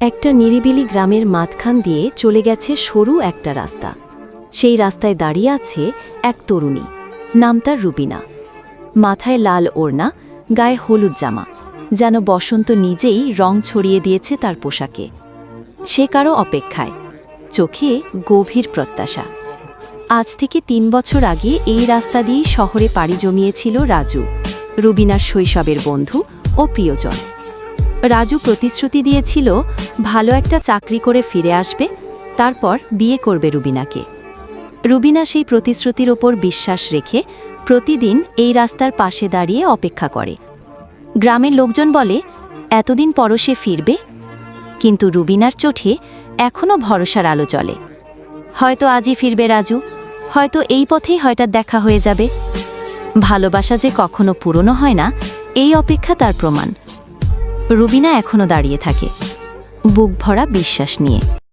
একটা নিরিবিলি গ্রামের মাঝখান দিয়ে চলে গেছে সরু একটা রাস্তা। সেই রাস্তায় দাঁড়িয়ে আছে এক তরুণী, নাম তার রুবিনা। মাথায় লাল ওড়না, গায়ে হলুদ জামা, যেন বসন্ত নিজেই রং ছড়িয়ে দিয়েছে তার পোশাকে। সে কারো অপেক্ষায়, চোখে গভীর প্রত্যাশা। আজ থেকে ৩ বছর আগে এই রাস্তা দিয়েই শহরে পাড়ি জমিয়েছিল রাজু, রুবিনার শৈশবের বন্ধু ও প্রিয়জন। রাজু প্রতিশ্রুতি দিয়েছিল ভালো একটা চাকরি করে ফিরে আসবে, তারপর বিয়ে করবে রুবিনাকে। রুবিনা সেই প্রতিশ্রুতির ওপর বিশ্বাস রেখে প্রতিদিন এই রাস্তার পাশে দাঁড়িয়ে অপেক্ষা করে। গ্রামের লোকজন বলে এতদিন পর সে ফিরবে, কিন্তু রুবিনার চোখে এখনও ভরসার আলো জ্বলে। হয়তো আজই ফিরবে রাজু, হয়তো এই পথেই হঠাৎ দেখা হয়ে যাবে। ভালোবাসা যে কখনো পুরনো হয় না, এই অপেক্ষা তার প্রমাণ। রুবিনা এখনও দাঁড়িয়ে থাকে, বুক ভরা বিশ্বাস নিয়ে।